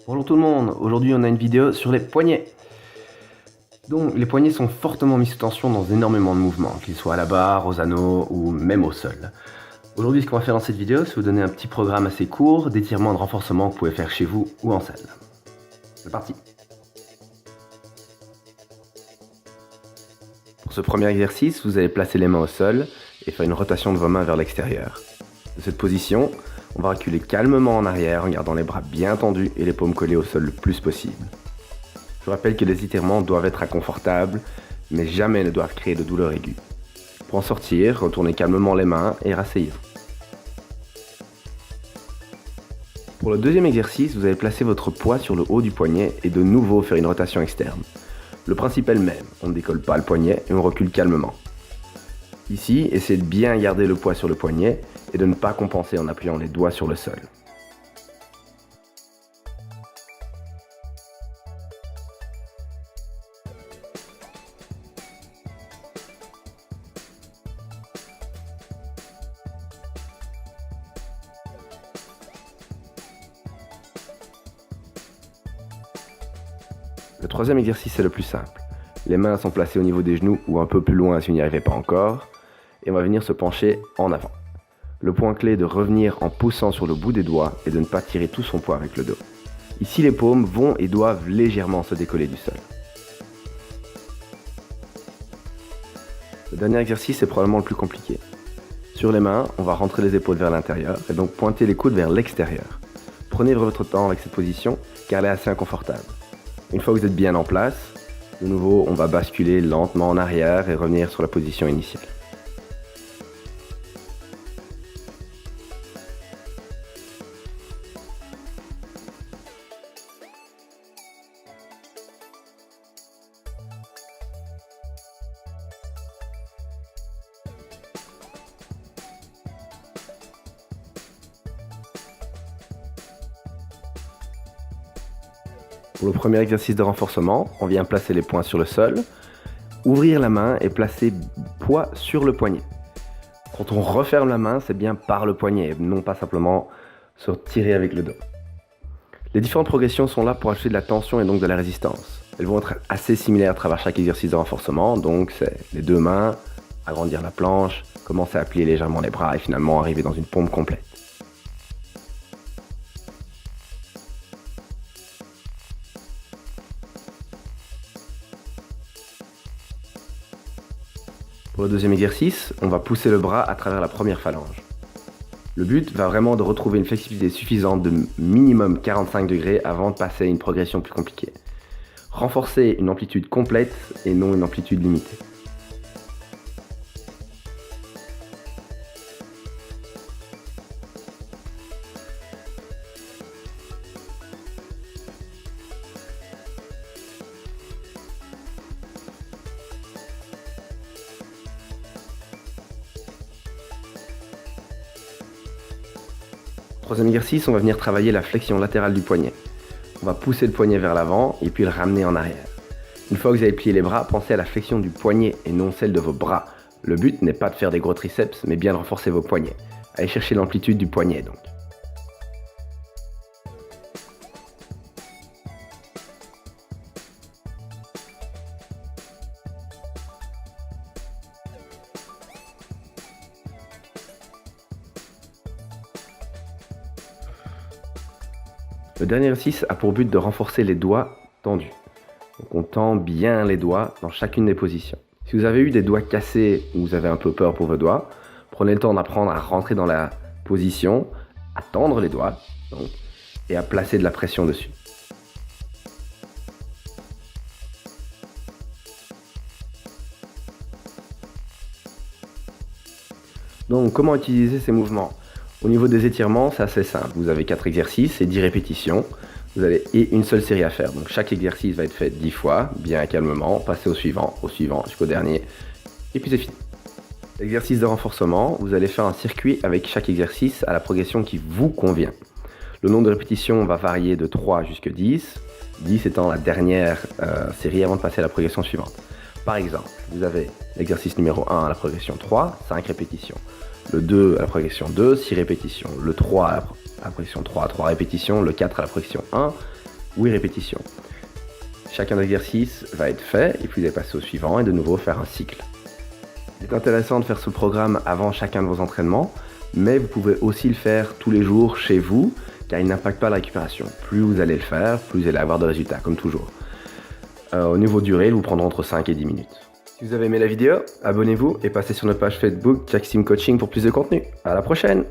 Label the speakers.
Speaker 1: Bonjour tout le monde, aujourd'hui on a une vidéo sur les poignets. Donc les poignets sont fortement mis sous tension dans énormément de mouvements, qu'ils soient à la barre, aux anneaux ou même au sol. Aujourd'hui ce qu'on va faire dans cette vidéo, c'est vous donner un petit programme assez court d'étirement et de renforcement que vous pouvez faire chez vous ou en salle. C'est parti. Pour ce premier exercice, vous allez placer les mains au sol et faire une rotation de vos mains vers l'extérieur. De cette position, on va reculer calmement en arrière en gardant les bras bien tendus et les paumes collées au sol le plus possible. Je vous rappelle que les étirements doivent être inconfortables, mais jamais ne doivent créer de douleur aiguë. Pour en sortir, retournez calmement les mains et rasseyez-vous. Pour le deuxième exercice, vous allez placer votre poids sur le haut du poignet et de nouveau faire une rotation externe. Le principe est le même, on ne décolle pas le poignet et on recule calmement. Ici, essayez de bien garder le poids sur le poignet et de ne pas compenser en appuyant les doigts sur le sol. Le troisième exercice est le plus simple. Les mains sont placées au niveau des genoux ou un peu plus loin si vous n'y arrivez pas encore. Et on va venir se pencher en avant. Le point clé est de revenir en poussant sur le bout des doigts et de ne pas tirer tout son poids avec le dos. Ici les paumes vont et doivent légèrement se décoller du sol. Le dernier exercice est probablement le plus compliqué. Sur les mains, on va rentrer les épaules vers l'intérieur et donc pointer les coudes vers l'extérieur. Prenez votre temps avec cette position car elle est assez inconfortable. Une fois que vous êtes bien en place, de nouveau on va basculer lentement en arrière et revenir sur la position initiale. Pour le premier exercice de renforcement, on vient placer les poings sur le sol, ouvrir la main et placer poids sur le poignet. Quand on referme la main, c'est bien par le poignet, non pas simplement se tirer avec le dos. Les différentes progressions sont là pour ajouter de la tension et donc de la résistance. Elles vont être assez similaires à travers chaque exercice de renforcement, donc c'est les deux mains, agrandir la planche, commencer à plier légèrement les bras et finalement arriver dans une pompe complète. Pour le deuxième exercice, on va pousser le bras à travers la première phalange. Le but va vraiment de retrouver une flexibilité suffisante de minimum 45 degrés avant de passer à une progression plus compliquée. Renforcer une amplitude complète et non une amplitude limitée. Troisième exercice, on va venir travailler la flexion latérale du poignet. On va pousser le poignet vers l'avant et puis le ramener en arrière. Une fois que vous avez plié les bras, pensez à la flexion du poignet et non celle de vos bras. Le but n'est pas de faire des gros triceps, mais bien de renforcer vos poignets. Allez chercher l'amplitude du poignet donc. Le dernier exercice a pour but de renforcer les doigts tendus. Donc on tend bien les doigts dans chacune des positions. Si vous avez eu des doigts cassés ou vous avez un peu peur pour vos doigts, prenez le temps d'apprendre à rentrer dans la position, à tendre les doigts donc, et à placer de la pression dessus. Donc comment utiliser ces mouvements ? Au niveau des étirements, c'est assez simple. Vous avez 4 exercices et 10 répétitions. Vous avez une seule série à faire. Donc chaque exercice va être fait 10 fois, bien calmement, passer au suivant jusqu'au dernier. Et puis c'est fini. L'exercice de renforcement, vous allez faire un circuit avec chaque exercice à la progression qui vous convient. Le nombre de répétitions va varier de 3 jusqu'à 10, 10 étant la dernière série avant de passer à la progression suivante. Par exemple, vous avez l'exercice numéro 1 à la progression 3, 5 répétitions. Le 2 à la progression 2, 6 répétitions. Le 3 à la progression 3, 3 répétitions. Le 4 à la progression 1, 8 répétitions. Chacun des exercices va être fait et puis vous allez passer au suivant et de nouveau faire un cycle. C'est intéressant de faire ce programme avant chacun de vos entraînements, mais vous pouvez aussi le faire tous les jours chez vous, car il n'impacte pas la récupération. Plus vous allez le faire, plus vous allez avoir de résultats, comme toujours. Au niveau durée, il vous prendra entre 5 et 10 minutes. Si vous avez aimé la vidéo, abonnez-vous et passez sur notre page Facebook Jack Sim Coaching pour plus de contenu. À la prochaine!